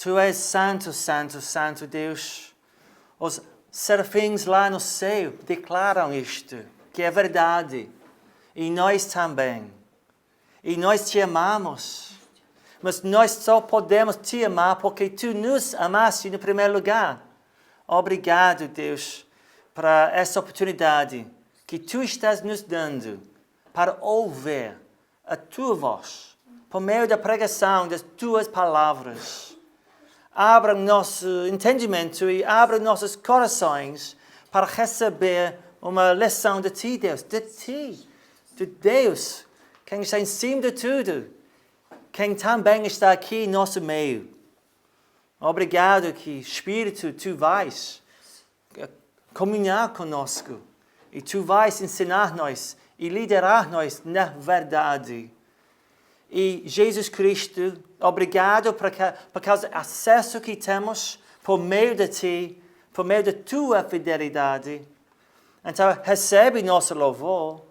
Tu és santo, santo, santo Deus. Os serafins lá no céu declaram isto, que é verdade. E nós também. E nós te amamos. Mas nós só podemos te amar porque tu nos amaste no primeiro lugar. Obrigado, Deus, para essa oportunidade que tu estás nos dando para ouvir a tua voz, por meio da pregação das tuas palavras. Abra nosso entendimento e abra nossos corações para receber uma lição de ti, Deus, de Deus, quem está em cima de tudo, quem também está aqui em nosso meio. Obrigado que, Espírito, tu vais comunhar conosco e tu vais ensinar-nos e liderar-nos na verdade. E Jesus Cristo, obrigado por causa do acesso que temos por meio de ti, por meio da tua fidelidade. Então, recebe nosso louvor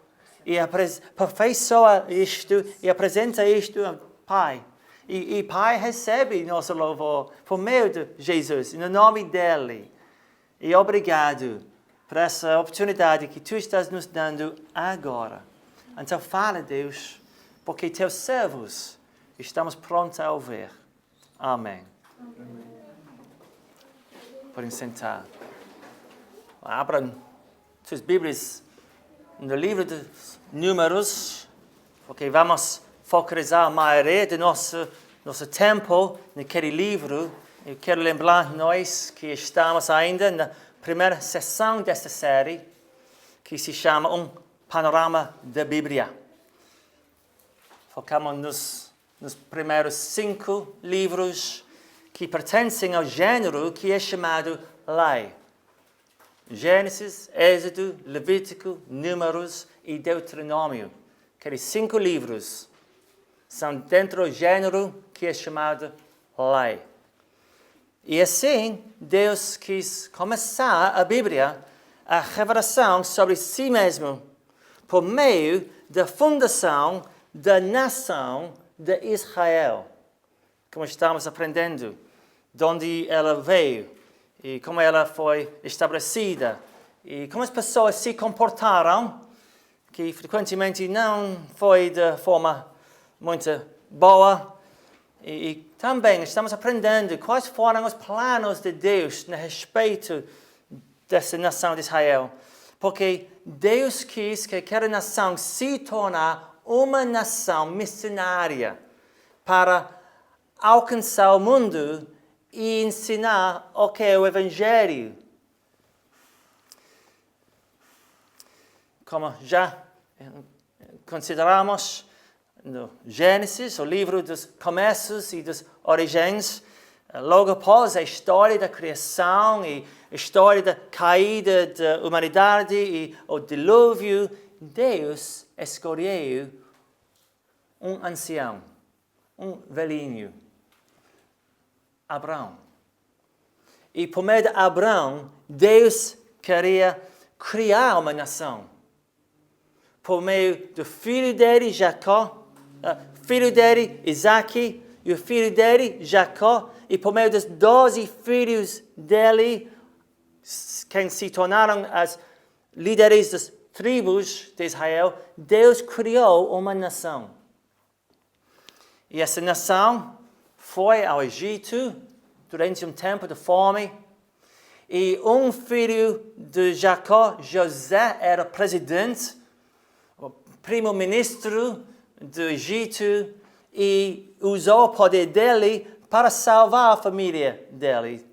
e aperfeiçoa isto e apresenta isto ao Pai. E Pai, recebe nosso louvor por meio de Jesus, no nome dele. E obrigado por essa oportunidade que tu estás nos dando agora. Então, fala, Deus, porque teus servos estamos prontos a ouvir. Amém. Podem sentar. Abram suas Bíblias no livro dos Números, porque vamos focalizar a maioria do nosso tempo naquele livro. Eu quero lembrar nós que estamos ainda na primeira sessão desta série, que se chama Um Panorama da Bíblia. Focamos nos primeiros 5 livros que pertencem ao gênero que é chamado Lei. Gênesis, Êxodo, Levítico, Números e Deuteronômio. Aqueles 5 livros são dentro do gênero que é chamado Lei. E assim, Deus quis começar a Bíblia, a revelação sobre si mesmo, por meio da fundação da nação de Israel. Como estamos aprendendo, de onde ela veio, e como ela foi estabelecida, e como as pessoas se comportaram, que frequentemente não foi de forma muito boa. E também estamos aprendendo quais foram os planos de Deus a respeito dessa nação de Israel. Porque Deus quis que aquela nação se tornasse uma nação missionária para alcançar o mundo e ensinar o que é o Evangelho. Como já consideramos no Gênesis, o livro dos começos e das origens, logo após a história da criação e a história da caída da humanidade e o dilúvio, Deus escolheu um ancião, um velhinho, Abraão. E por meio de Abraão, Deus queria criar uma nação. Por meio do filho dele, Jacó, filho dele, Isaac, e o filho dele, Jacó, e por meio dos 12 filhos dele, quem se tornaram as líderes das tribos de Israel, Deus criou uma nação. E essa nação foi ao Egito durante um tempo de fome. E um filho de Jacó, José, era presidente, o primeiro-ministro do Egito, e usou o poder dele para salvar a família dele.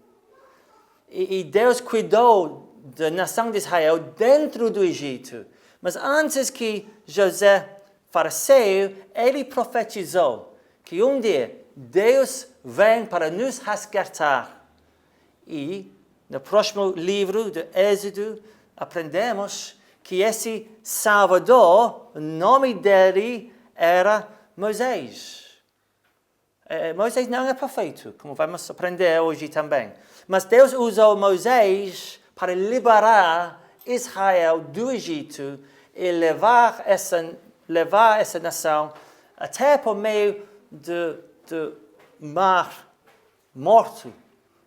E Deus cuidou da nação de Israel dentro do Egito. Mas antes que José faleceu, ele profetizou que um dia Deus vem para nos resgatar. E no próximo livro de Êxodo, aprendemos que esse Salvador, o nome dele era Moisés. Moisés não é perfeito, como vamos aprender hoje também. Mas Deus usou Moisés para liberar Israel do Egito e levar essa nação até por meio do mar morto,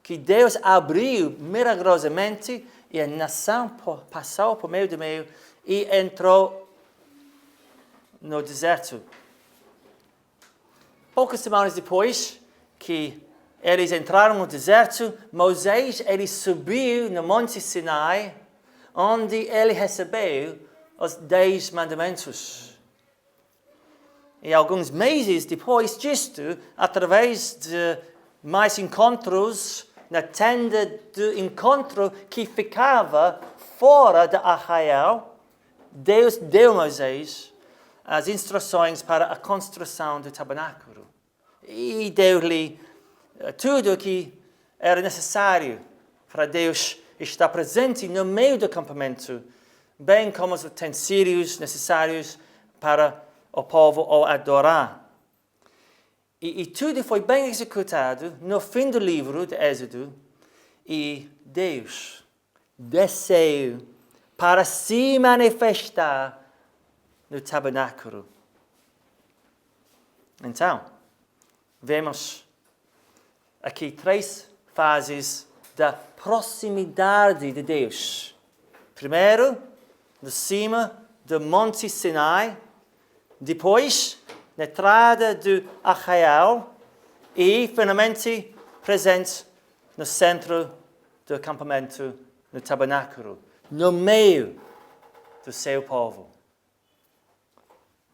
que Deus abriu milagrosamente e a nação passou por meio do meio e entrou no deserto. Poucas semanas depois que eles entraram no deserto, Moisés ele subiu no Monte Sinai, onde ele recebeu os 10 mandamentos. E alguns meses depois disto, através de mais encontros na tenda do encontro que ficava fora de Arraial, Deus deu a Moisés as instruções para a construção do tabernáculo. E deu-lhe tudo o que era necessário para Deus estar presente no meio do acampamento, bem como os utensílios necessários para o povo o adorar. E tudo foi bem executado no fim do livro de Êxodo, e Deus desceu para se manifestar no tabernáculo. Então, vemos aqui 3 fases da proximidade de Deus. Primeiro, de cima do Monte Sinai, depois, na entrada do Arraial e, finalmente, presente no centro do acampamento, no tabernáculo, no meio do seu povo.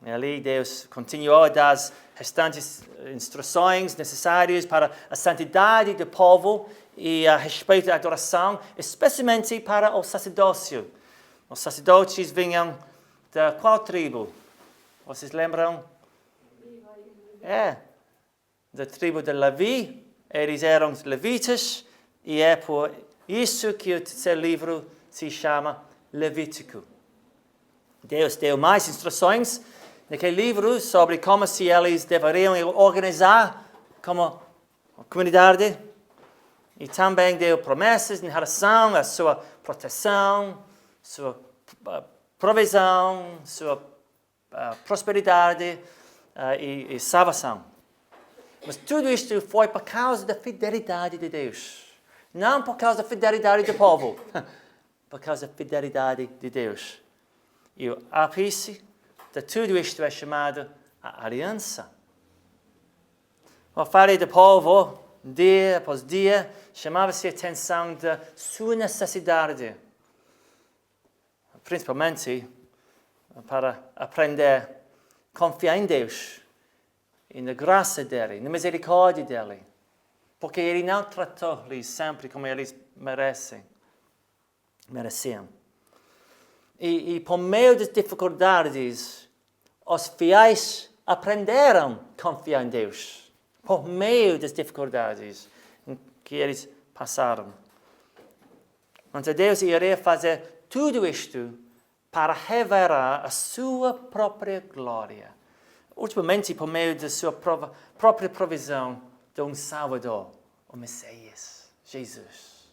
E ali Deus continuou a dar as restantes instruções necessárias para a santidade do povo e a respeito da adoração, especialmente para o sacerdócio. Os sacerdotes vinham da qual tribo? Vocês lembram? Da tribo de Levi. Eles eram levitas e é por isso que o terceiro livro se chama Levítico. Deus deu mais instruções naquele livro sobre como se eles deveriam organizar como comunidade, e também deu promessas em relação à sua proteção, sua provisão, sua prosperidade e salvação. Mas tudo isto foi por causa da fidelidade de Deus. Não por causa da fidelidade do povo, por causa da fidelidade de Deus. E o ápice de tudo isto é chamado a aliança. Eu falei do povo, dia após dia, chamava-se a atenção da sua necessidade, principalmente para aprender a confiar em Deus e na graça dele, na misericórdia dele, porque ele não tratou-lhes sempre como eles mereciam. E por meio das dificuldades, os fiéis aprenderam a confiar em Deus, por meio das dificuldades que eles passaram. Então Deus iria fazer tudo isto para revelar a sua própria glória, ultimamente por meio da sua própria provisão de um Salvador, o Messias, Jesus.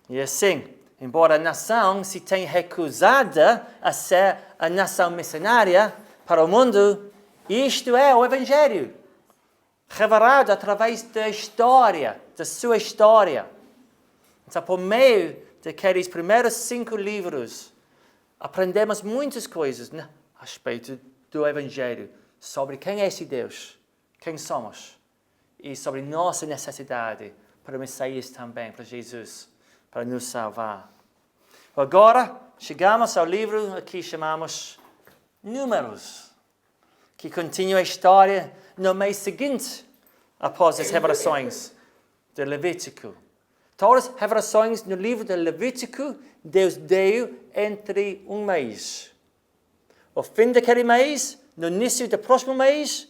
E assim, embora a nação se tenha recusado a ser a nação missionária para o mundo, isto é o Evangelho, revelado através da história, da sua história. Então, por meio daqueles primeiros 5 livros, aprendemos muitas coisas a respeito do Evangelho, sobre quem é esse Deus, quem somos, e sobre nossa necessidade para o Messias também, para Jesus, para nos salvar. Agora, chegamos ao livro que chamamos Números, que continua a história no mês seguinte, após as revelações de Levítico. Todas as revelações no livro de Levítico, Deus deu entre um mês. O fim daquele mês, no início do próximo mês,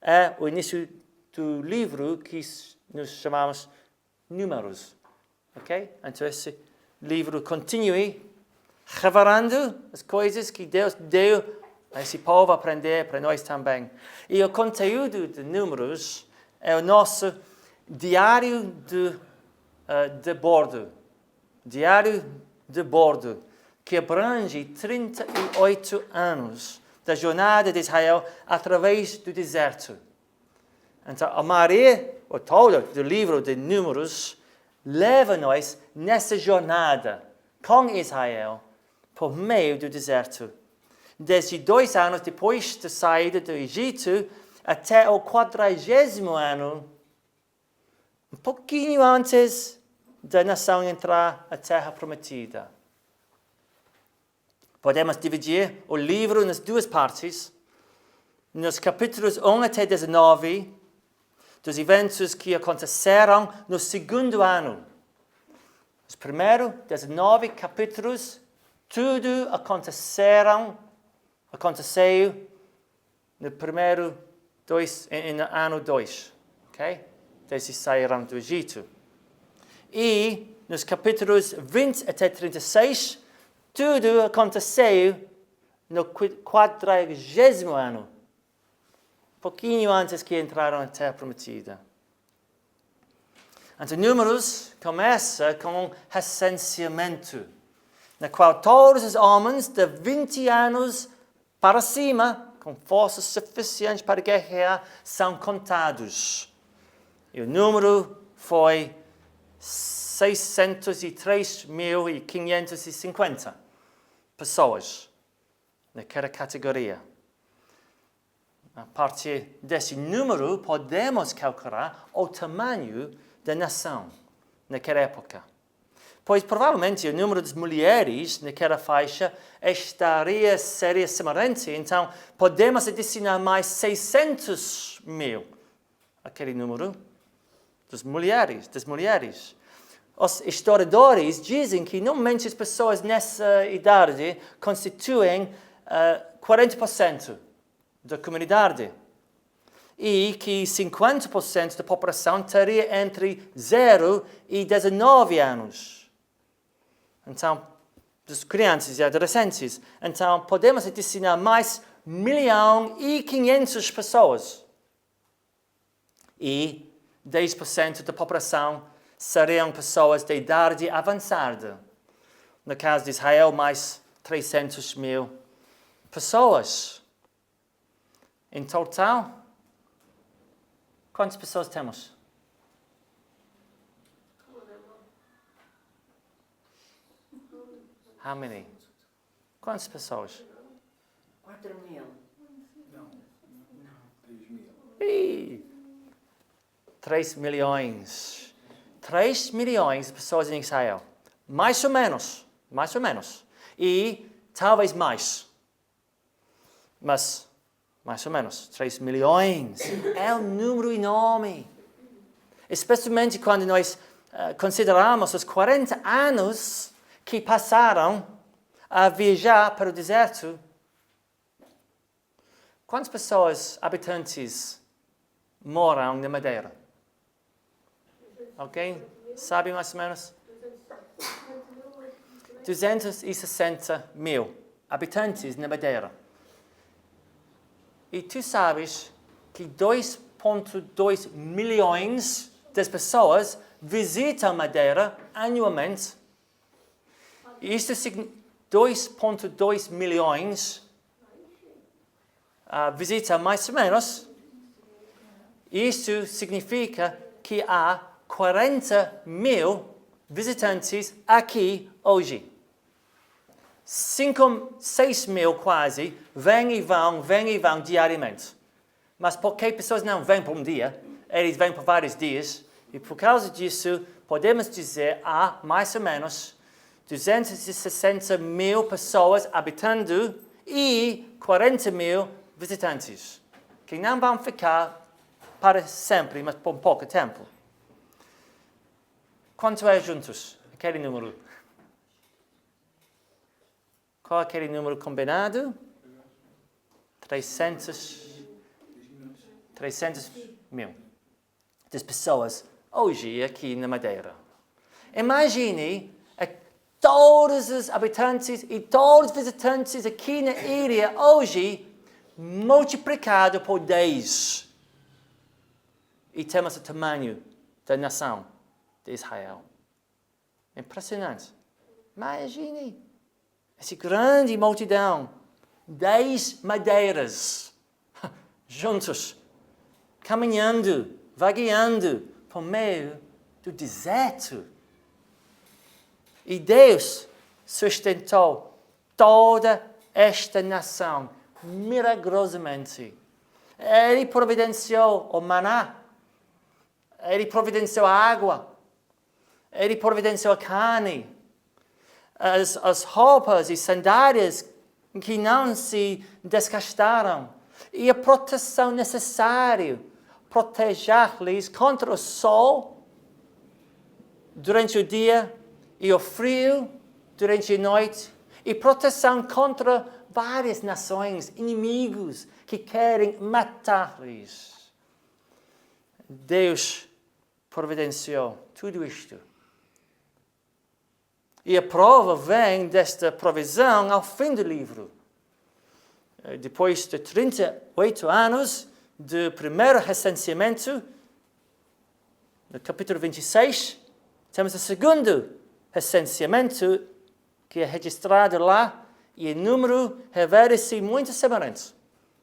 é o início do livro que nós chamamos Números. Ok? Então esse livro continua revelando as coisas que Deus deu a esse povo aprender para nós também. E o conteúdo de Números é o nosso diário de bordo. Diário de bordo, que abrange 38 anos da jornada de Israel através do deserto. Então, a maioria, ou todo o livro de Números, leva-nos nessa jornada com Israel por meio do deserto. Desde 2 anos depois da saída do Egito até o 40º ano, um pouquinho antes da nação entrar na Terra Prometida. Podemos dividir o livro nas 2 partes. Nos capítulos 1 até 19, dos eventos que aconteceram no 2º ano. Os primeiros 19 capítulos, tudo aconteceu no primeiro no ano 2, ok? Desde saíram do Egito. E nos capítulos 20 até 36, tudo aconteceu no 40º ano, pouquinho antes que entraram na Terra Prometida. Então, Números começa com um recenseamento, na qual todos os homens de 20 anos para cima, com forças suficientes para guerrear, são contados. E o número foi 603.550 pessoas naquela categoria. A partir desse número, podemos calcular o tamanho da nação naquela época. Pois provavelmente o número de mulheres naquela faixa seria semelhante, então podemos adicionar mais 600.000 àquele número das mulheres. Os historiadores dizem que normalmente as pessoas nessa idade constituem 40% da comunidade e que 50% da população teria entre 0 e 19 anos. Então, dos crianças e adolescentes. Então, podemos adicionar mais 1.500.000 pessoas. E 10% da população seriam pessoas de idade avançada. No caso de Israel, mais 300.000 pessoas. Em total, quantas pessoas temos? How many? Quantas pessoas? 4.000. Não. 3 milhões. 3 milhões de pessoas em Israel. Mais ou menos. E talvez mais. Mas, mais ou menos, 3 milhões. É um número enorme. Especialmente quando nós consideramos os 40 anos que passaram a viajar para o deserto. Quantas pessoas, habitantes, moram na Madeira? Alguém sabe mais ou menos? 260.000 habitantes na Madeira. E tu sabes que 2,2 milhões das pessoas visitam Madeira anualmente. Isto significa 2,2 milhões visitam mais ou menos. Isto significa que há 40.000 visitantes aqui hoje. 6.000 quase vêm e vão diariamente. Mas porque pessoas não vêm por um dia, eles vêm por vários dias. E por causa disso, podemos dizer há mais ou menos 260.000 pessoas habitando e 40.000 visitantes, que não vão ficar para sempre, mas por pouco tempo. Quanto é juntos? Aquele número. Qual é aquele número combinado? 300.000 das pessoas hoje aqui na Madeira. Imagine todos os habitantes e todos os visitantes aqui na ilha hoje multiplicado por 10. E temos o tamanho da nação de Israel. Impressionante. Imagine essa grande multidão, 10 madeiras juntos, caminhando vagueando por meio do deserto. E Deus sustentou toda esta nação milagrosamente. Ele providenciou o maná. Ele providenciou a água. Ele providenciou a carne. As roupas e sandálias que não se desgastaram. E a proteção necessária. Proteger-lhes contra o sol durante o dia e o frio durante a noite. E proteção contra várias nações, inimigos que querem matar-lhes. Deus providenciou tudo isto. E a prova vem desta provisão ao fim do livro. Depois de 38 anos do primeiro recenseamento, no capítulo 26, temos o segundo recenseamento que é registrado lá, e o número revela-se muito semelhante.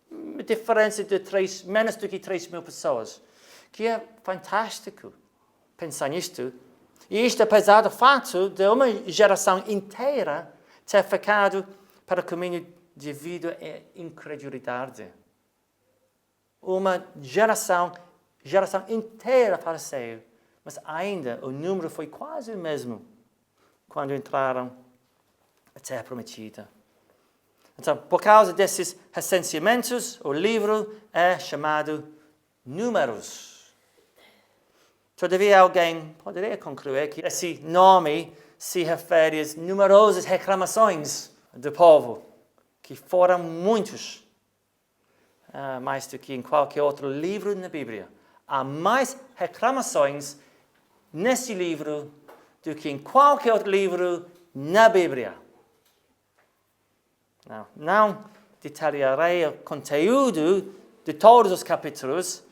Uma diferença de menos do que 3.000 pessoas. Que é fantástico pensar nisto. E isto apesar do fato de uma geração inteira ter ficado para o caminho devido à incredulidade. Uma geração inteira faleceu, mas ainda o número foi quase o mesmo quando entraram a Terra Prometida. Então, por causa desses recenseamentos, o livro é chamado Números. Todavia, alguém poderia concluir que esse nome se refere às numerosas reclamações do povo, que foram muitos, mais do que em qualquer outro livro na Bíblia. Há mais reclamações nesse livro do que em qualquer outro livro na Bíblia. Não detalharei o conteúdo de todos os capítulos.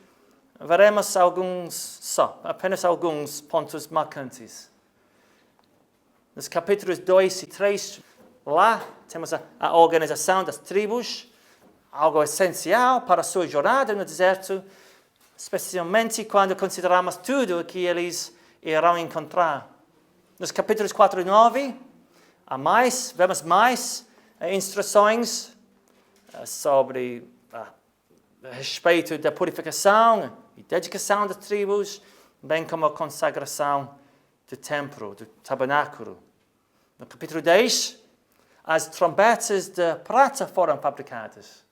Veremos apenas alguns pontos marcantes. Nos capítulos 2 e 3, lá temos a organização das tribos, algo essencial para a sua jornada no deserto, especialmente quando consideramos tudo o que eles irão encontrar. Nos capítulos 4 e 9, vemos mais instruções sobre a respeito da purificação e dedicação das tribos, bem como a consagração do templo, do tabernáculo. No capítulo 10, as trombetas de prata foram fabricadas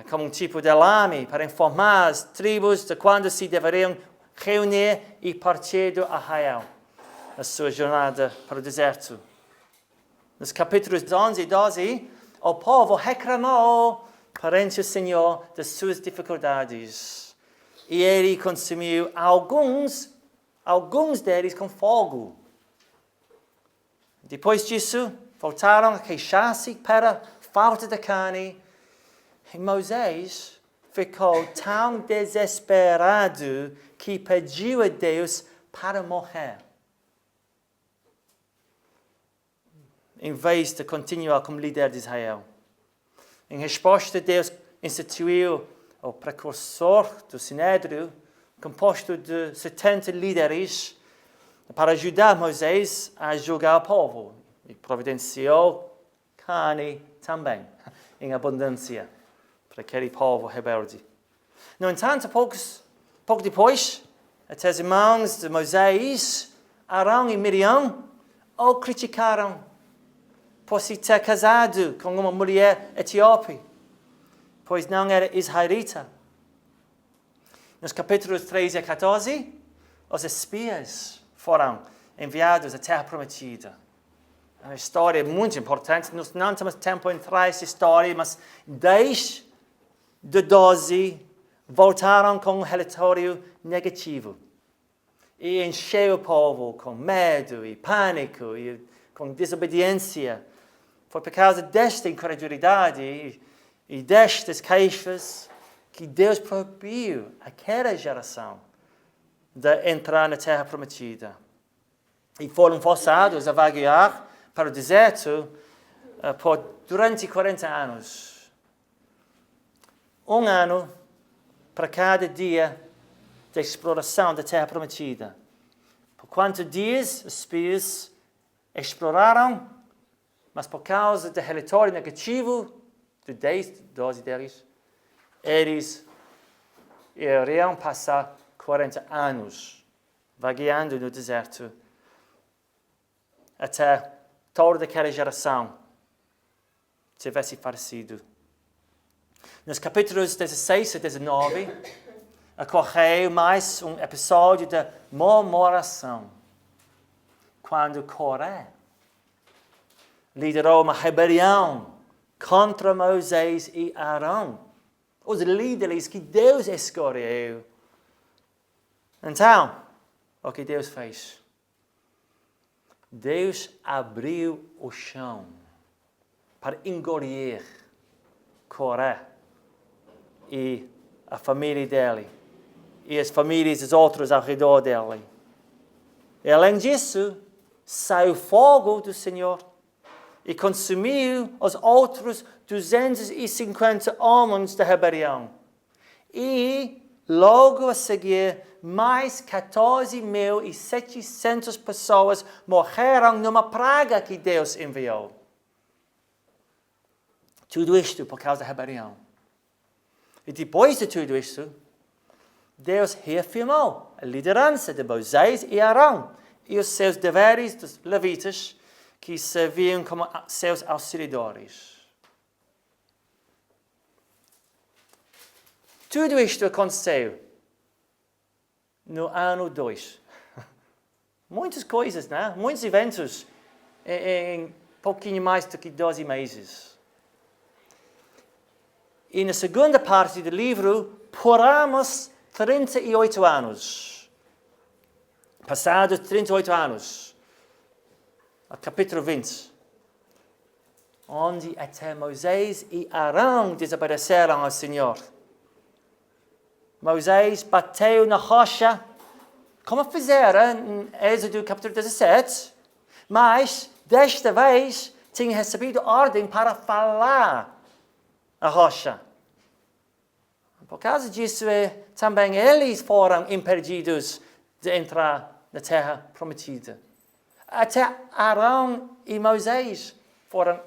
como um tipo de alarme para informar as tribos de quando se deveriam reunir e partir do arraial, a sua jornada para o deserto. Nos capítulos 11 e 12, o povo reclamou perante o Senhor das suas dificuldades. E ele consumiu alguns deles com fogo. Depois disso, voltaram a queixar-se pela falta de carne. E Moisés ficou tão desesperado que pediu a Deus para morrer, em vez de continuar como líder de Israel. Em resposta, Deus instituiu o precursor do Sinédrio, composto de 70 líderes, para ajudar Moisés a julgar o povo. E providenciou carne também, em abundância, para aquele povo rebelde. No entanto, pouco depois, até os irmãos de Moisés, Arão e Miriam, o criticaram por se ter casado com uma mulher etíope, pois não era israelita. Nos capítulos 13 e 14, os espias foram enviados à Terra Prometida. É uma história muito importante. Nós não temos tempo para entrar nessa história, mas 10 de 12 voltaram com um relatório negativo. E encheu o povo com medo e pânico e com desobediência. Foi por causa desta incredulidade e destas queixas que Deus proibiu aquela geração de entrar na Terra Prometida. E foram forçados a vaguear para o deserto durante 40 anos. Um ano para cada dia da exploração da terra prometida. Por quantos dias os espias exploraram, mas por causa do relatório negativo de 12 deles, eles iriam passar 40 anos vagueando no deserto até toda aquela geração tivesse falecido. Nos capítulos 16 e 19, ocorreu mais um episódio de murmuração, quando Coré liderou uma rebelião contra Moisés e Arão, os líderes que Deus escolheu. Então, o que Deus fez? Deus abriu o chão para engolir Coré e a família dele e as famílias dos outros ao redor dele. E além disso, saiu fogo do Senhor e consumiu os outros 250 homens da rebelião. E, logo a seguir, mais 14.700 pessoas morreram numa praga que Deus enviou. Tudo isto por causa da rebelião. E depois de tudo isto, Deus reafirmou a liderança de Moisés e Arão e os seus deveres dos levitas, que serviam como seus auxiliadores. Tudo isto aconteceu no ano 2. Muitas coisas, né? Muitos eventos em pouquinho mais do que 12 meses. E na segunda parte do livro, pulamos 38 anos. Passados 38 anos, ao capítulo 20, onde até Moisés e Arão desobedeceram ao Senhor. Moisés bateu na rocha, como fizeram em Êxodo capítulo 17, mas desta vez tinha recebido ordem para falar a rocha. Por causa disso, também eles foram impedidos de entrar na terra prometida. Até Arão e Moisés foram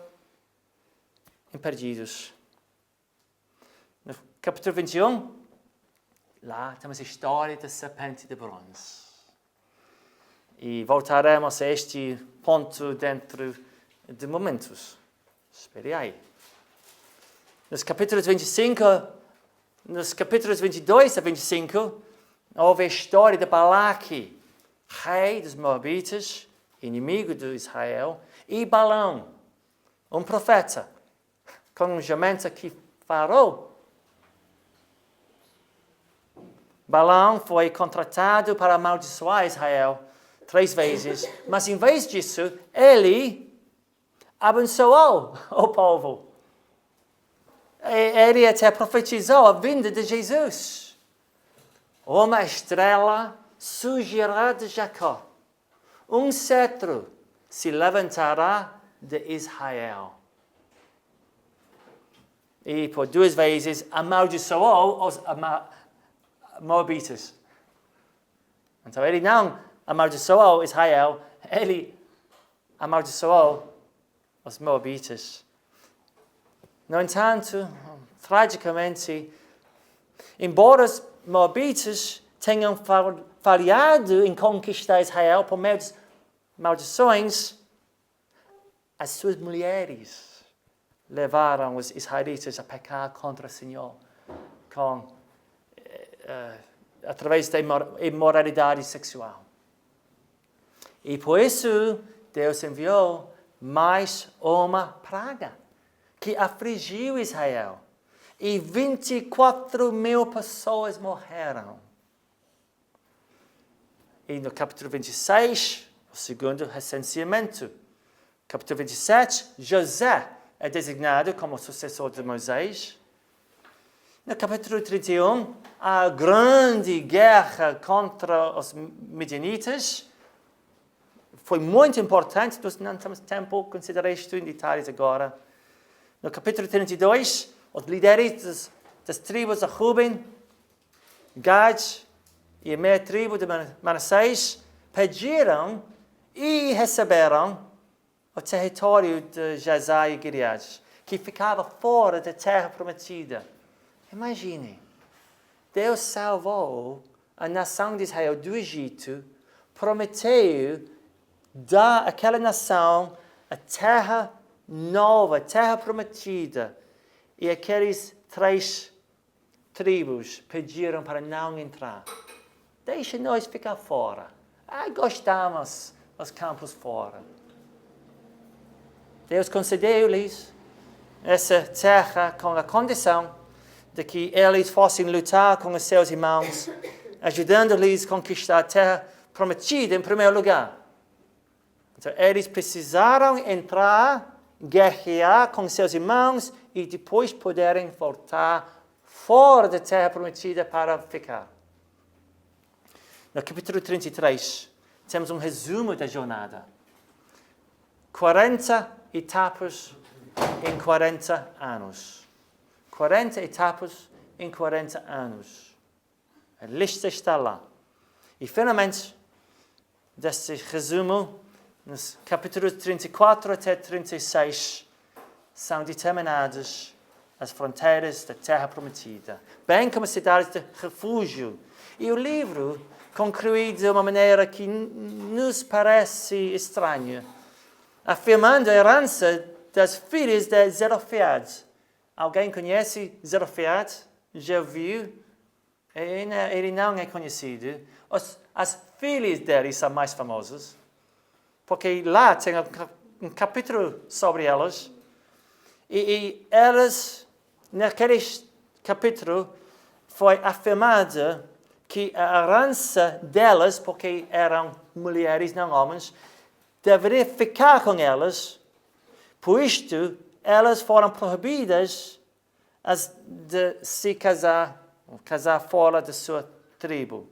impedidos. No capítulo 21, lá temos a história da serpente de bronze. E voltaremos a este ponto dentro de momentos. Espere aí. Nos capítulos 22 a 25, houve a história de Balaque, rei dos Moabitas, inimigo de Israel, e Balão, um profeta, com um jumento que farou. Balão foi contratado para amaldiçoar Israel 3 vezes, mas em vez disso, ele abençoou o povo. Ele até profetizou a vinda de Jesus. Uma estrela surgirá de Jacó. Um cetro se levantará de Israel. E por 2 vezes amaldiçoou os Moabitas. Então ele não amaldiçoou Israel, ele amaldiçoou os Moabitas. No entanto, tragicamente, embora os Moabitas tenham falhado em conquistar Israel por meio de maldições, as suas mulheres levaram os israelitas a pecar contra o Senhor através da imoralidade sexual. E por isso, Deus enviou mais uma praga que afligiu Israel. E 24.000 pessoas morreram. E no capítulo 26, o segundo recenseamento. Capítulo 27, José é designado como sucessor de Moisés. No capítulo 31, a grande guerra contra os midianitas. Foi muito importante, nós não temos tempo para considerar isto em detalhes agora. No capítulo 32, os líderes das tribos de Ruben, Gad e a meia tribo de Manassés pediram e receberam o território de Jazá e Gileade, que ficava fora da terra prometida. Imagine, Deus salvou a nação de Israel do Egito, prometeu dar àquela nação a terra nova, a terra prometida. E aqueles 3 tribos pediram para não entrar. Deixa nós ficar fora. Gostamos dos campos fora. Deus concedeu-lhes essa terra com a condição de que eles fossem lutar com os seus irmãos, ajudando-lhes a conquistar a terra prometida em primeiro lugar. Então, eles precisaram entrar, guerrear com seus irmãos e depois poderem voltar fora da terra prometida para ficar. No capítulo 33, temos um resumo da jornada. 40 etapas em 40 anos. 40 etapas em 40 anos. A lista está lá. E finalmente, deste resumo, nos capítulos 34 até 36, são determinadas as fronteiras da Terra Prometida, bem como cidades de refúgio. E o livro conclui de uma maneira que nos parece estranha, afirmando a herança das filhas de Zelofehad. Alguém conhece Zelofehad? Já ouviu? Ele não é conhecido. As filhas dele são mais famosas, porque lá tem um capítulo sobre elas, e elas, naquele capítulo, foi afirmado que a herança delas, porque eram mulheres, não homens, deveria ficar com elas, por isto, elas foram proibidas de se casar fora da sua tribo.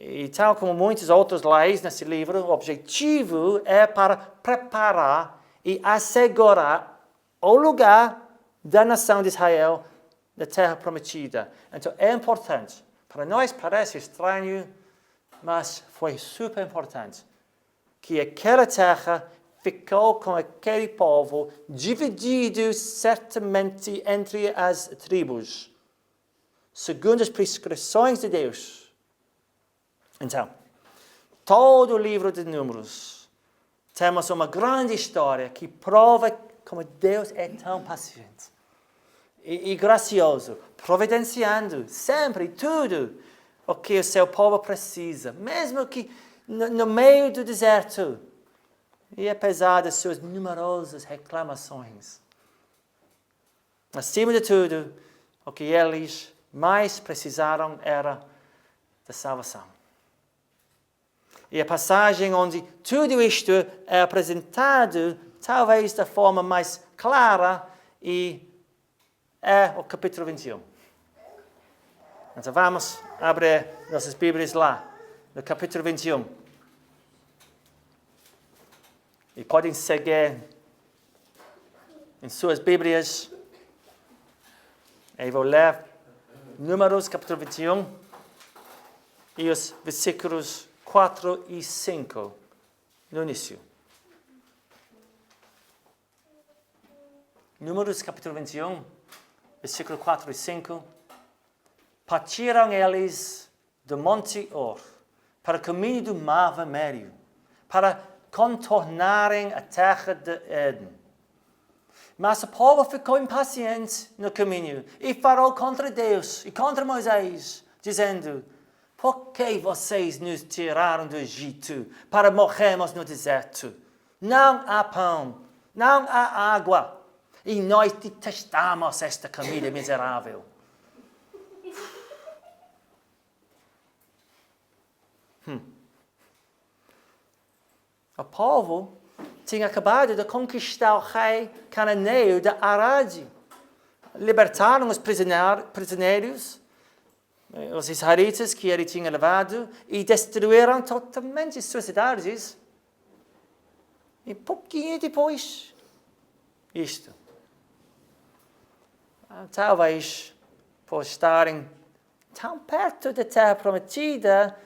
E tal como muitas outras leis nesse livro, o objetivo é para preparar e assegurar o lugar da nação de Israel na terra prometida. Então é importante. Para nós parece estranho, mas foi super importante que aquela terra ficou com aquele povo dividido certamente entre as tribos, segundo as prescrições de Deus. Então, todo o livro de Números, temos uma grande história que prova como Deus é tão paciente e gracioso, providenciando sempre tudo o que o seu povo precisa, mesmo que no meio do deserto, e apesar das suas numerosas reclamações. Acima de tudo, o que eles mais precisaram era da salvação. E a passagem onde tudo isto é apresentado, talvez da forma mais clara, é o capítulo 21. Então vamos abrir nossas Bíblias lá, no capítulo 21. E podem seguir em suas Bíblias. Eu vou ler Números, capítulo 21, e os versículos 4 e 5, no início. Números, capítulo 21, versículo 4 e 5. Partiram eles do Monte Or, para o caminho do Mar Vermelho, para contornarem a terra de Éden. Mas o povo ficou impaciente no caminho e falou contra Deus e contra Moisés, dizendo: por que vocês nos tiraram do Egito para morrermos no deserto? Não há pão, não há água, e nós detestamos esta comida miserável. O povo tinha acabado de conquistar o rei cananeu de Arade. Libertaram os prisioneiros, os israelitas que ele tinha levado, e destruíram totalmente suas cidades. E pouquinho depois, talvez por estarem tão perto da terra prometida,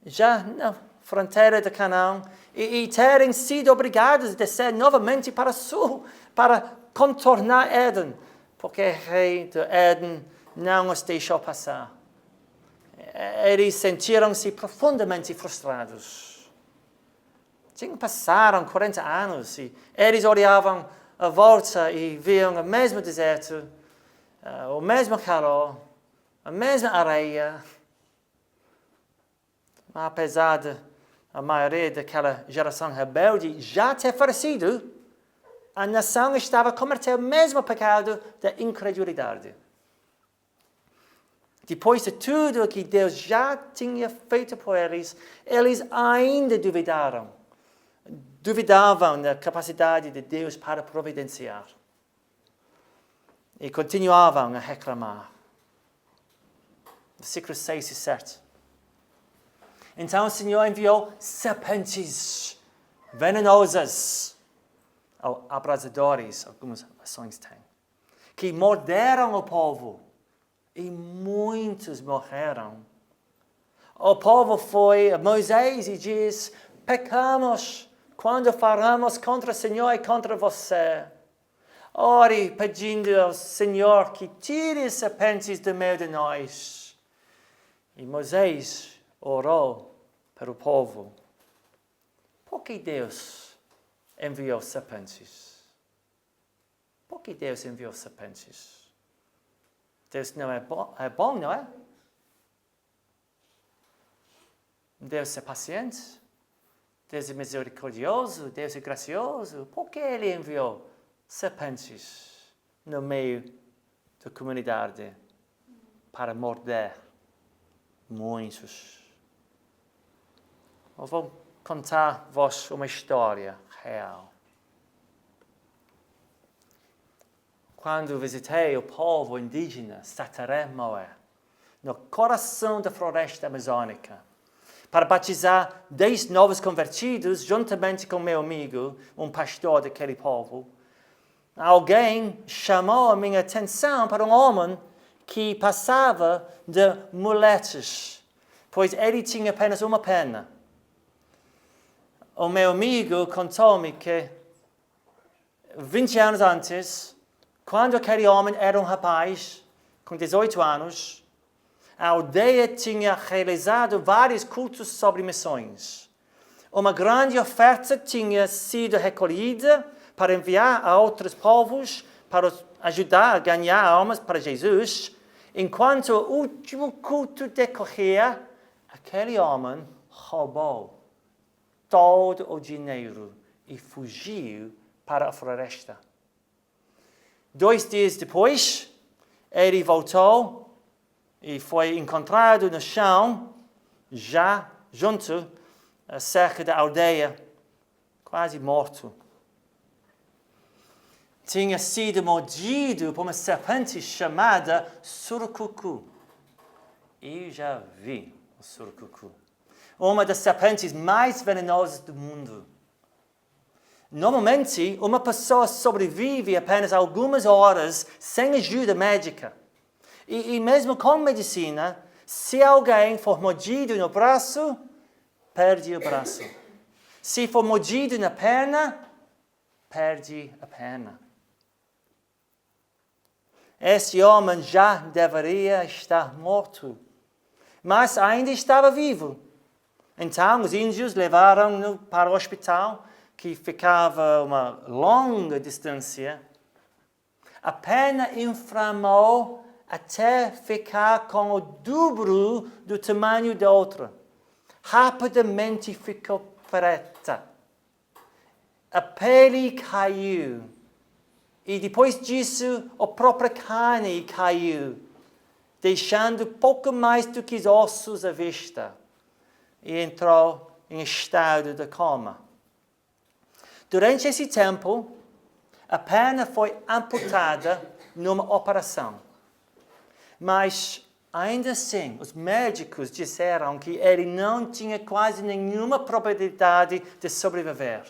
já na fronteira de Canaã, e terem sido obrigados a descer novamente para o sul, para contornar Éden, porque o rei de Éden não os deixou passar. Eles sentiram-se profundamente frustrados. Passaram 40 anos e eles olhavam à volta e viam o mesmo deserto, o mesmo calor, a mesma areia. Mas apesar de a maioria daquela geração rebelde já ter falecido, a nação estava a cometer o mesmo pecado da incredulidade. Depois de tudo o que Deus já tinha feito por eles, eles ainda duvidavam da capacidade de Deus para providenciar. E continuavam a reclamar. Versículos 6 e 7. Então o Senhor enviou serpentes venenosas, ou abrasadores, algumas versões têm, que morderam o povo, e muitos morreram. O povo foi a Moisés e disse: pecamos quando falamos contra o Senhor e contra você. Ore pedindo ao Senhor que tire as serpentes do meio de nós. E Moisés orou para o povo. Por que Deus enviou serpentes? Por que Deus enviou serpentes? Deus não é bom, não é? Deus é paciente. Deus é misericordioso. Deus é gracioso. Por que Ele enviou serpentes no meio da comunidade para morder muitos? Eu vou contar-vos uma história real. Quando visitei o povo indígena Sateré-Moé, no coração da floresta amazônica, para batizar 10 novos convertidos, juntamente com meu amigo, um pastor daquele povo, alguém chamou a minha atenção para um homem que passava de muletas, pois ele tinha apenas uma perna. O meu amigo contou-me que 20 anos antes, quando aquele homem era um rapaz com 18 anos, a aldeia tinha realizado vários cultos sobre missões. Uma grande oferta tinha sido recolhida para enviar a outros povos para ajudar a ganhar almas para Jesus. Enquanto o último culto decorria, aquele homem roubou todo o dinheiro e fugiu para a floresta. 2 dias depois, ele voltou e foi encontrado no chão, já junto à cerca da aldeia, quase morto. Tinha sido mordido por uma serpente chamada surucucu. Eu já vi o surucucu. Uma das serpentes mais venenosas do mundo. Normalmente, uma pessoa sobrevive apenas algumas horas sem ajuda médica. E mesmo com medicina, se alguém for mordido no braço, perde o braço. Se for mordido na perna, perde a perna. Esse homem já deveria estar morto, mas ainda estava vivo. Então, os índios levaram-no para o hospital, que ficava a uma longa distância. A perna inflamou até ficar com o dobro do tamanho da outra. Rapidamente ficou preta. A pele caiu. E depois disso, a própria carne caiu, deixando pouco mais do que os ossos à vista. E entrou em estado de coma. Durante esse tempo, a perna foi amputada numa operação. Mas, ainda assim, os médicos disseram que ele não tinha quase nenhuma probabilidade de sobreviver.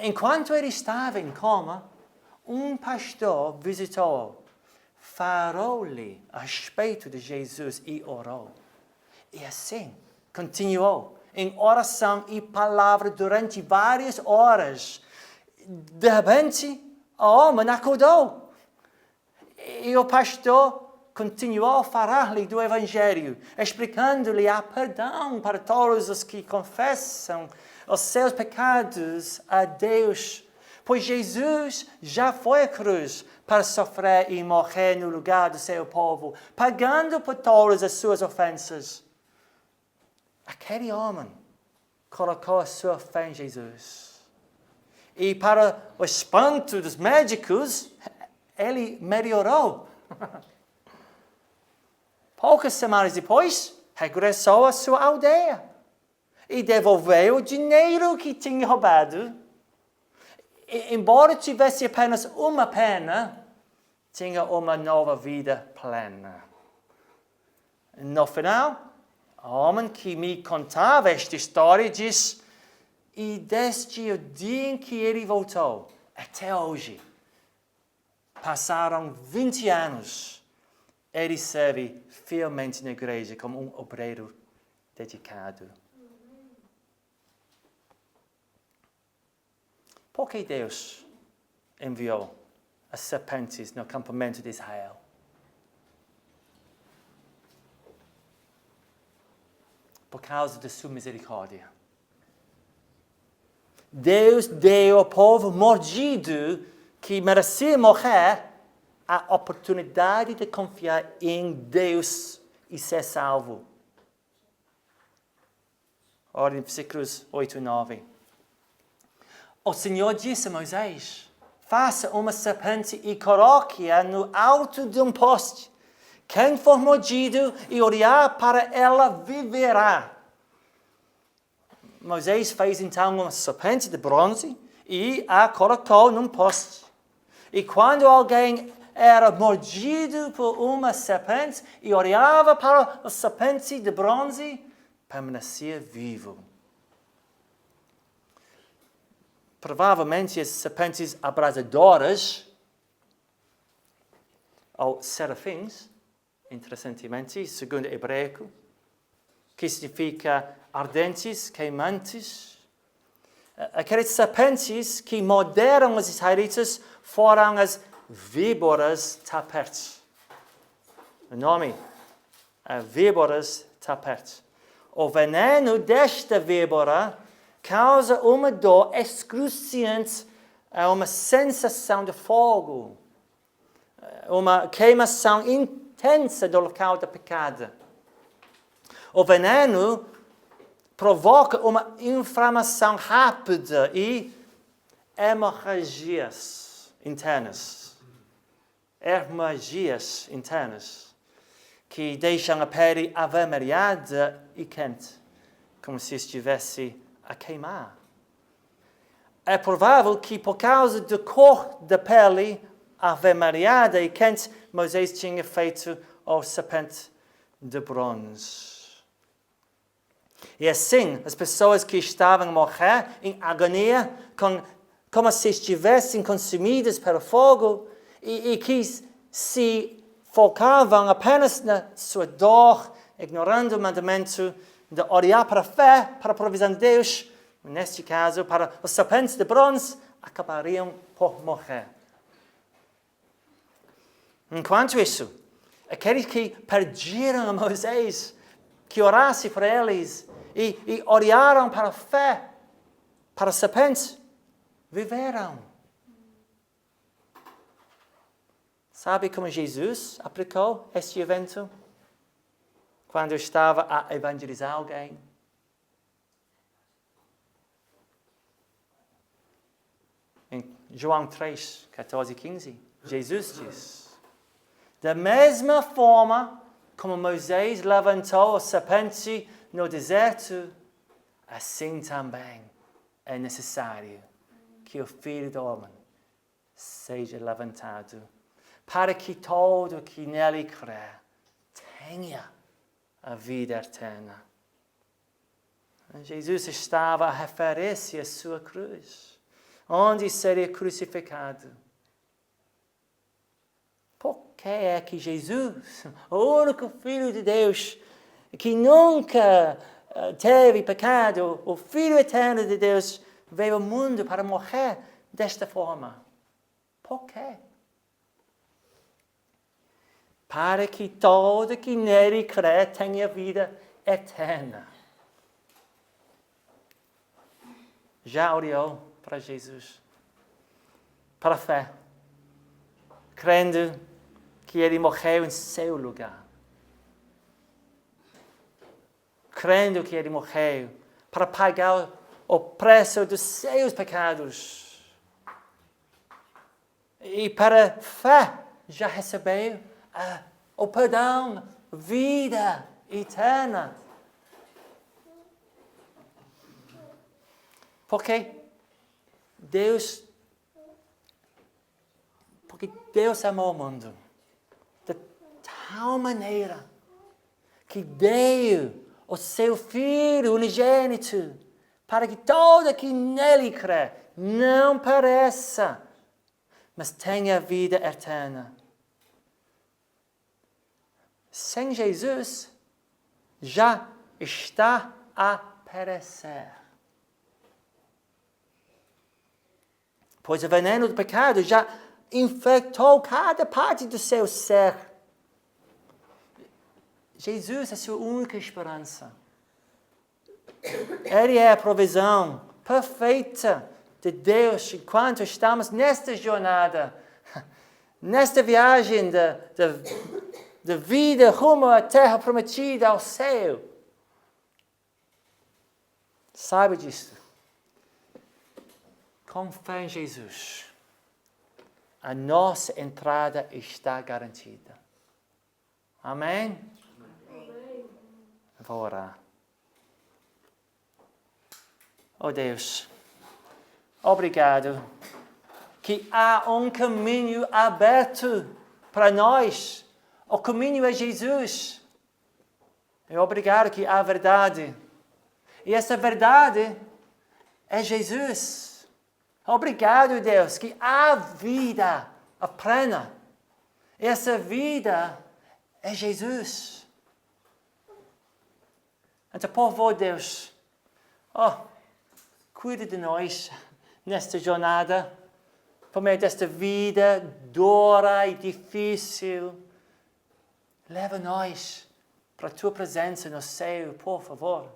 Enquanto ele estava em coma, um pastor visitou-o, falou-lhe a respeito de Jesus e orou. E assim, continuou em oração e palavra durante várias horas. De repente, o homem acordou. E o pastor continuou a falar-lhe do Evangelho, explicando-lhe a perdão para todos os que confessam os seus pecados a Deus. Pois Jesus já foi à cruz para sofrer e morrer no lugar do seu povo, pagando por todas as suas ofensas. Aquele homem colocou a sua fé em Jesus. E para o espanto dos médicos, ele melhorou. Poucas semanas depois, regressou à sua aldeia e devolveu o dinheiro que tinha roubado. E, embora tivesse apenas uma pena, tinha uma nova vida plena. No final, o homem que me contava esta história diz: e desde o dia em que ele voltou até hoje, passaram 20 anos. Ele serve fielmente na igreja como um obreiro dedicado. Por que Deus enviou as serpentes no acampamento de Israel? Por causa da sua misericórdia. Deus deu ao povo mordido que merecia morrer a oportunidade de confiar em Deus e ser salvo. Olha em versículos 8 e 9. O Senhor disse a Moisés: faça uma serpente e coloque-a no alto de um poste. Quem for mordido e olhar para ela viverá. Moisés fez então uma serpente de bronze e a colocou num poste. E quando alguém era mordido por uma serpente e olhava para a serpente de bronze, permanecia vivo. Provavelmente as serpentes abrasadoras, ou serafins, interessantemente, segundo hebraico, que significa ardentes, queimantes. Aquelas serpentes que morderam os israelitas foram as víboras tapet. O nome é víboras tapet. O veneno desta víbora causa uma dor excruciante, uma sensação de fogo, uma queimação intensa do local da picada. O veneno provoca uma inflamação rápida e hemorragias internas. Hemorragias internas que deixam a pele avermelhada e quente, como se estivesse a queimar. É provável que por causa da cor da pele avermelhada e quente, Moisés tinha feito o serpente de bronze. E assim, as pessoas que estavam a morrer em agonia, como se estivessem consumidas pelo fogo, e que se focavam apenas na sua dor, ignorando o mandamento de olhar para a fé, para a provisão de Deus, neste caso, para os serpentes de bronze, acabariam por morrer. Enquanto isso, aqueles que pediram a Moisés que orasse para eles e olharam para a fé, para a serpente, viveram. Sabe como Jesus aplicou este evento? Quando estava a evangelizar alguém. Em João 3, 14 e 15, Jesus diz: da mesma forma como Moisés levantou a serpente no deserto, assim também é necessário que o Filho do Homem seja levantado, para que todo que nele crê tenha a vida eterna. Jesus estava a referir-se à sua cruz, onde seria crucificado. Por porque é que Jesus, o único Filho de Deus, que nunca teve pecado, o Filho eterno de Deus, veio ao mundo para morrer desta forma. Por quê? Para que todo que nele crê tenha vida eterna. Já olhou para Jesus? Para a fé, crendo que ele morreu em seu lugar. Crendo que ele morreu para pagar o preço dos seus pecados. E para a fé já recebeu o perdão, vida eterna. Porque Deus amou o mundo de tal maneira que deu o seu Filho unigênito para que todo que nele crê não pereça, mas tenha vida eterna. Sem Jesus, já está a perecer. Pois o veneno do pecado já infectou cada parte do seu ser. Jesus é a sua única esperança. Ele é a provisão perfeita de Deus enquanto estamos nesta jornada, nesta viagem de vida rumo à terra prometida, ao céu. Saiba disso. Com fé em Jesus, a nossa entrada está garantida. Amém? Amém. Vou orar. Oh Deus, obrigado que há um caminho aberto para nós. O caminho é Jesus. E obrigado que há verdade. E essa verdade é Jesus. Obrigado, Deus, que há vida plena. Essa vida é Jesus. Então, por favor, Deus, cuida de nós nesta jornada, por meio desta vida dura e difícil. Leva nós para a Tua presença no céu, por favor.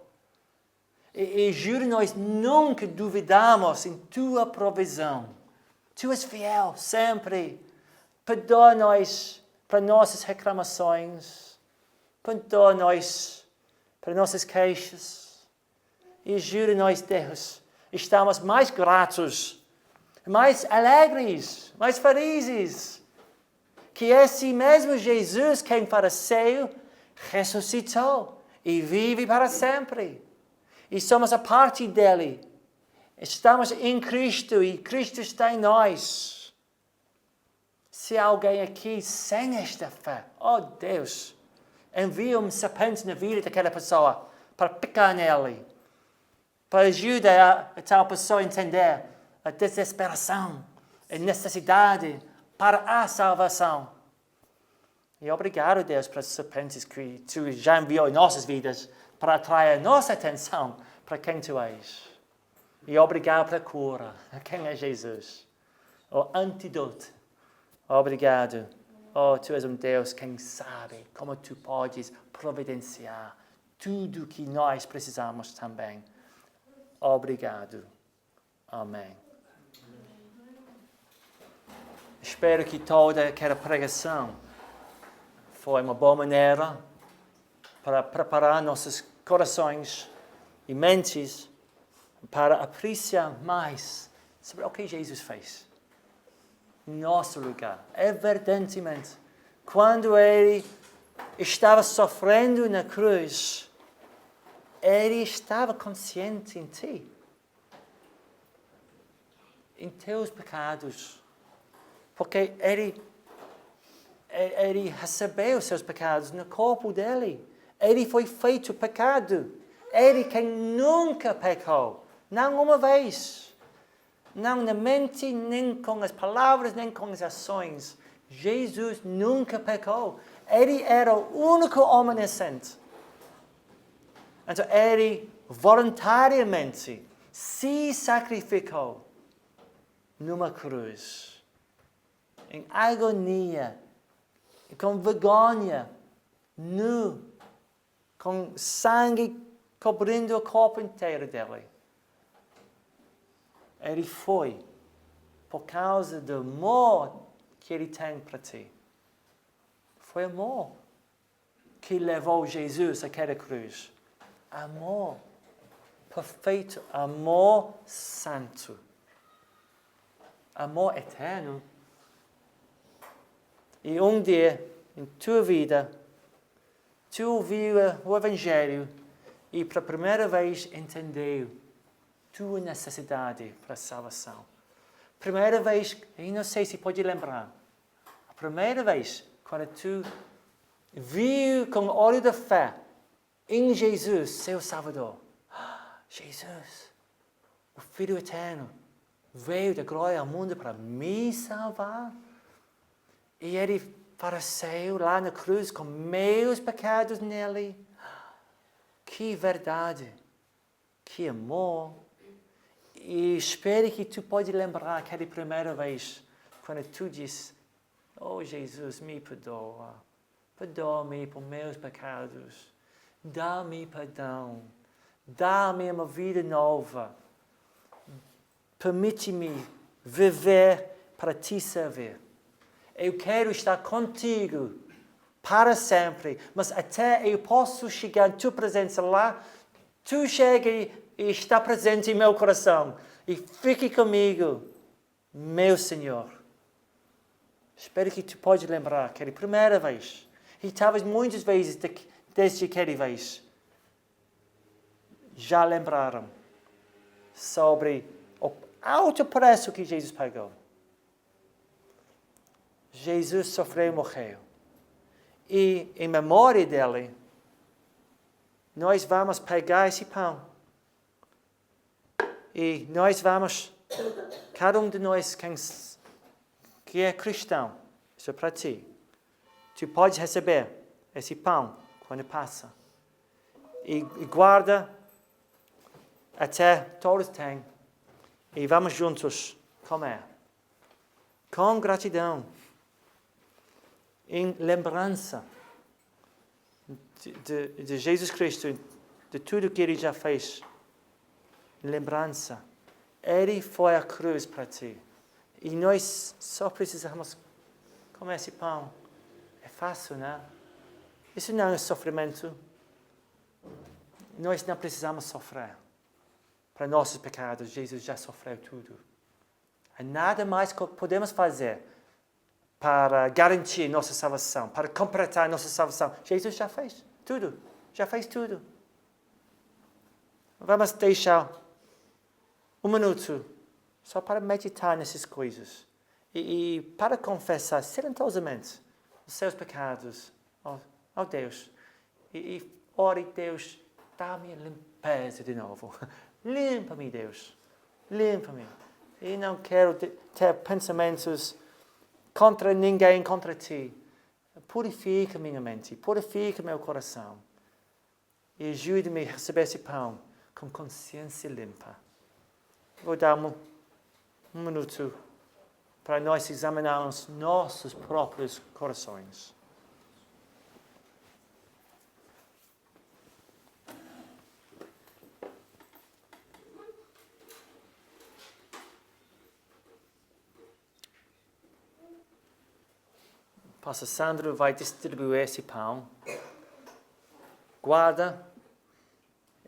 E ajuda-nos nunca duvidarmos em Tua provisão. Tu és fiel sempre. Perdoa-nos para nossas reclamações. Perdoa-nos para nossas queixas. E ajuda-nos, Deus. Estamos mais gratos, mais alegres, mais felizes. Que esse mesmo Jesus, quem fariseu, ressuscitou e vive para sempre. E somos a parte dele. Estamos em Cristo e Cristo está em nós. Se há alguém aqui sem esta fé, Deus, envia um serpente na vida daquela pessoa para picar nele. Para ajudar a tal pessoa a entender a desesperação, a necessidade para a salvação. E obrigado, Deus, para os serpentes que Tu já enviou em nossas vidas para atrair a nossa atenção para quem Tu és. E obrigado pela cura, quem é Jesus. O antídoto. Obrigado. Tu és um Deus quem sabe como Tu podes providenciar tudo que nós precisamos também. Obrigado. Amém. Espero que toda aquela pregação foi uma boa maneira para preparar nossos corações e mentes para apreciar mais sobre o que Jesus fez em nosso lugar. Evidentemente, quando Ele estava sofrendo na cruz, Ele estava consciente em ti, em teus pecados, porque Ele recebeu os seus pecados no corpo dele. Ele foi feito pecado. Ele quem nunca pecou, não uma vez, não na mente, nem com as palavras, nem com as ações. Jesus nunca pecou. Ele era o único homem inocente. Então, ele voluntariamente se sacrificou numa cruz, em agonia, com vergonha, nu, com sangue cobrindo o corpo inteiro dele. Ele foi por causa do amor que ele tem para ti. Foi amor que levou Jesus àquela cruz. Amor perfeito, amor santo, amor eterno. E um dia, em tua vida, tu ouviu o Evangelho e pela primeira vez entendeu tua necessidade para a salvação. Primeira vez, eu não sei se pode lembrar, a primeira vez quando tu viu com o olho da fé em Jesus, seu Salvador. Jesus, o Filho Eterno, veio da glória ao mundo para me salvar. E ele faleceu lá na cruz com meus pecados nele. Que verdade, que amor. E espero que tu pode lembrar aquela primeira vez, quando tu disse, oh Jesus, me perdoa. Perdoa-me por meus pecados. Dá-me perdão. Dá-me uma vida nova. Permite-me viver para te servir. Eu quero estar contigo para sempre, mas até eu posso chegar em tua presença lá, tu chega e está presente em meu coração. E fique comigo, meu Senhor. Espero que tu pode lembrar aquela primeira vez. E talvez muitas vezes desde aquela vez já lembraram sobre o alto preço que Jesus pagou. Jesus sofreu e morreu. E em memória dele, nós vamos pegar esse pão. E nós vamos, cada um de nós que é cristão, isso é para ti. Tu podes receber esse pão quando passa. E guarda até todos têm. E vamos juntos comer. Com gratidão. Em lembrança de Jesus Cristo, de tudo que Ele já fez. Em lembrança. Ele foi à cruz para ti. E nós só precisamos comer esse pão. É fácil, não? Isso não é sofrimento. Nós não precisamos sofrer. Para nossos pecados, Jesus já sofreu tudo. E nada mais que podemos fazer para garantir nossa salvação, para completar nossa salvação. Jesus já fez tudo. Já fez tudo. Vamos deixar um minuto só para meditar nessas coisas. E para confessar silenciosamente os seus pecados ao Deus. E ore, Deus, dá-me limpeza de novo. Limpa-me, Deus. Limpa-me. E não quero ter pensamentos contra ninguém, contra ti. Purifica minha mente. Purifica meu coração. E ajude-me a receber esse pão com consciência limpa. Vou dar um minuto para nós examinarmos nossos próprios corações. Pastor Sandro vai distribuir esse pão. Guarda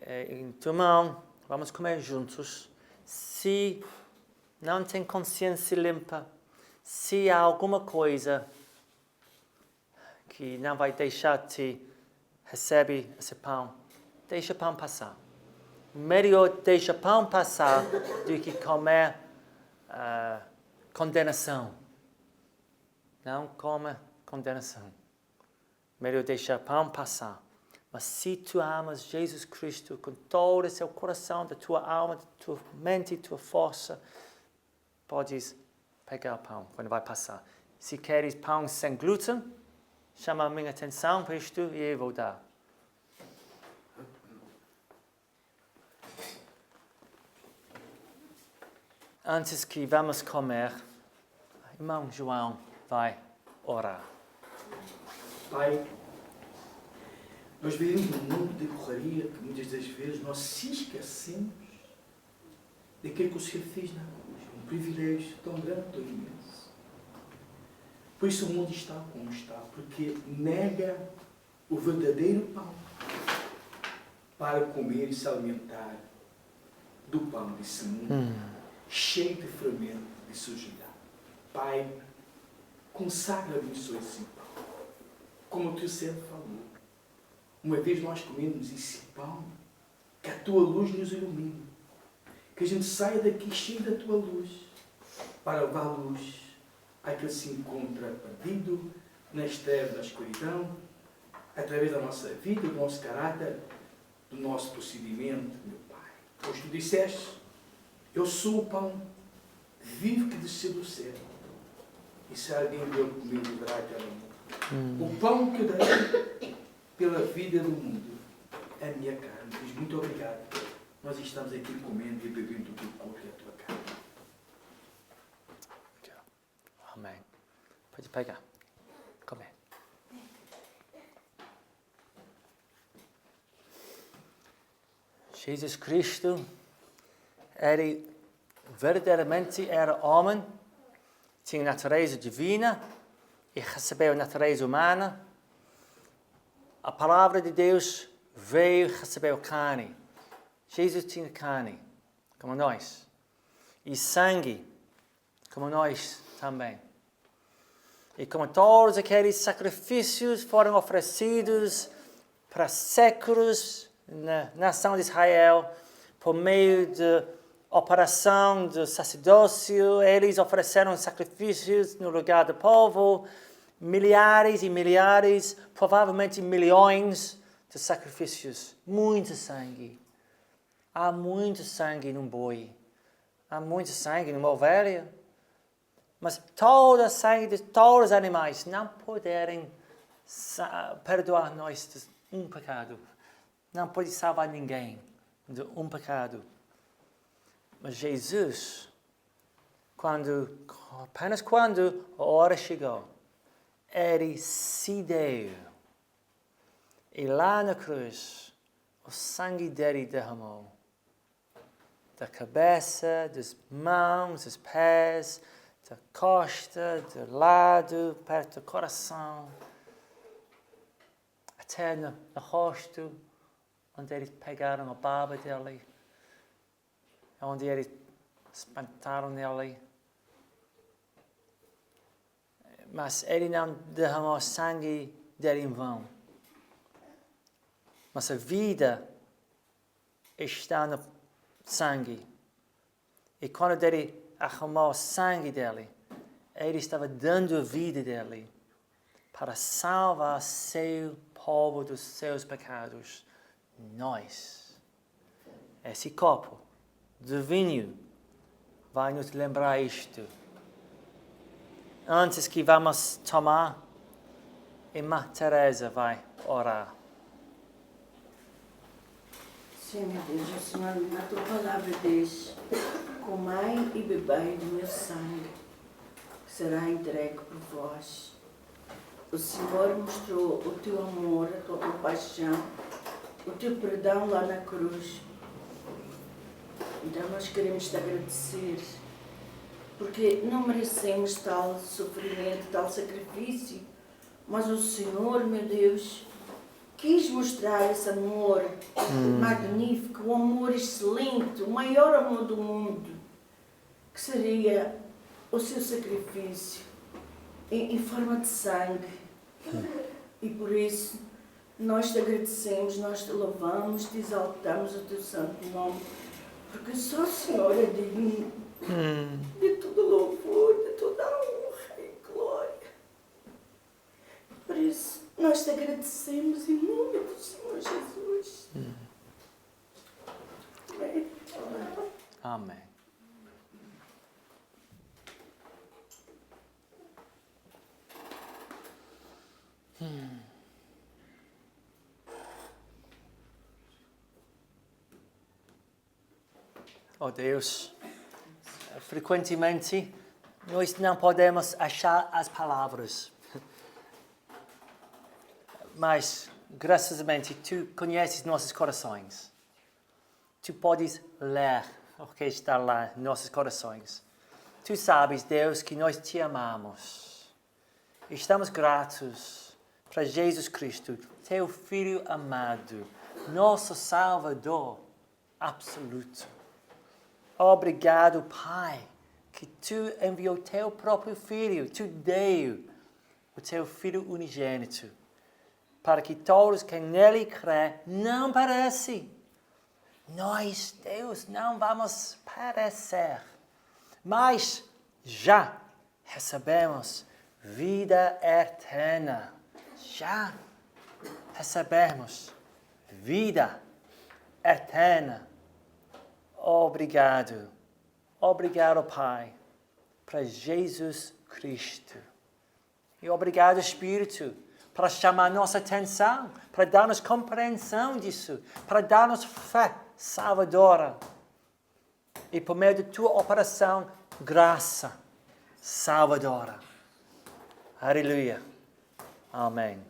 em tua mão. Vamos comer juntos. Se não tem consciência limpa, se há alguma coisa que não vai deixar-te receber esse pão, deixa o pão passar. Melhor deixa o pão passar do que comer condenação. Não come condenação. Melhor deixar o pão passar. Mas se tu amas Jesus Cristo com todo o seu coração, da tua alma, da tua mente, da tua força, podes pegar o pão quando vai passar. Se queres pão sem glúten, chama a minha atenção para isto e eu vou dar. Antes que vamos comer, irmão João vai orar. Pai, nós vivemos num mundo de correria que muitas das vezes nós se esquecemos daquilo que o Senhor fez na cruz. Um privilégio tão grande, tão imenso. Por isso o mundo está como está, porque nega o verdadeiro pão para comer e se alimentar do pão desse mundo, cheio de fermento, de sujidade. Pai, consagra-nos esse pão. Como o teu servo falou, uma vez nós comemos esse pão, que a tua luz nos ilumine, que a gente saia daqui cheio da tua luz, para levar luz àquele que se encontra perdido, nas trevas da escuridão, através da nossa vida, do nosso caráter, do nosso procedimento, meu Pai. Pois tu disseste, eu sou o pão vivo que desceu do céu, e se alguém deu comigo, viverá eternamente. O pão que eu darei pela vida do mundo é a minha carne. Diz muito obrigado. Nós estamos aqui comendo e bebendo do teu corpo e a tua carne. Amém. Pode pegar. Comer. Jesus Cristo, ele verdadeiramente era homem, tinha natureza divina e recebeu a natureza humana. A palavra de Deus veio e recebeu carne. Jesus tinha carne, como nós. E sangue, como nós também. E como todos aqueles sacrifícios foram oferecidos para séculos na nação de Israel, por meio de operação do sacerdócio, eles ofereceram sacrifícios no lugar do povo, milhares e milhares, provavelmente milhões de sacrifícios, muito sangue. Há muito sangue num boi, há muito sangue numa ovelha, mas todo o sangue de todos os animais não poderem perdoar nós de um pecado, não pode salvar ninguém de um pecado. Mas Jesus, apenas quando a hora chegou, ele se deu. E lá na cruz, o sangue dele derramou. Da cabeça, das mãos, dos pés, da costa, do lado, perto do coração, até no rosto, onde eles pegaram a barba dele, onde eles espantaram nele. Mas ele não derramou sangue dele em vão. Mas a vida está no sangue. E quando ele derramou o sangue dele, ele estava dando a vida dele para salvar seu povo dos seus pecados. Nós. Esse copo de vinho vai nos lembrar isto. Antes que vamos tomar, irmã Teresa vai orar. Sim, meu Deus, o Senhor, na tua palavra diz: comai e bebei do meu sangue, que será entregue por vós. O Senhor mostrou o teu amor, a tua compaixão, o teu perdão lá na cruz. Então nós queremos te agradecer, porque não merecemos tal sofrimento, tal sacrifício, mas o Senhor, meu Deus, quis mostrar esse amor magnífico, o amor excelente, o maior amor do mundo, que seria o seu sacrifício em forma de sangue. E por isso nós te agradecemos, nós te louvamos, te exaltamos o teu santo nome, porque só o Senhor é digno de todo louvor, de toda honra e glória. Por isso, nós te agradecemos em nome do Senhor Jesus. Amém. Amém. Oh Deus, frequentemente nós não podemos achar as palavras. Mas, graciosamente, tu conheces nossos corações. Tu podes ler o que está lá em nossos corações. Tu sabes, Deus, que nós te amamos. Estamos gratos para Jesus Cristo, teu Filho amado, nosso Salvador absoluto. Obrigado, Pai, que tu enviou teu próprio Filho, tu deu o teu Filho unigênito, para que todos que nele crê não perecem. Nós, Deus, não vamos perecer, mas já recebemos vida eterna. Já recebemos vida eterna. Obrigado. Obrigado, Pai, para Jesus Cristo. E obrigado, Espírito, para chamar nossa atenção, para dar-nos compreensão disso, para dar-nos fé salvadora. E por meio de tua operação, graça salvadora. Aleluia. Amém.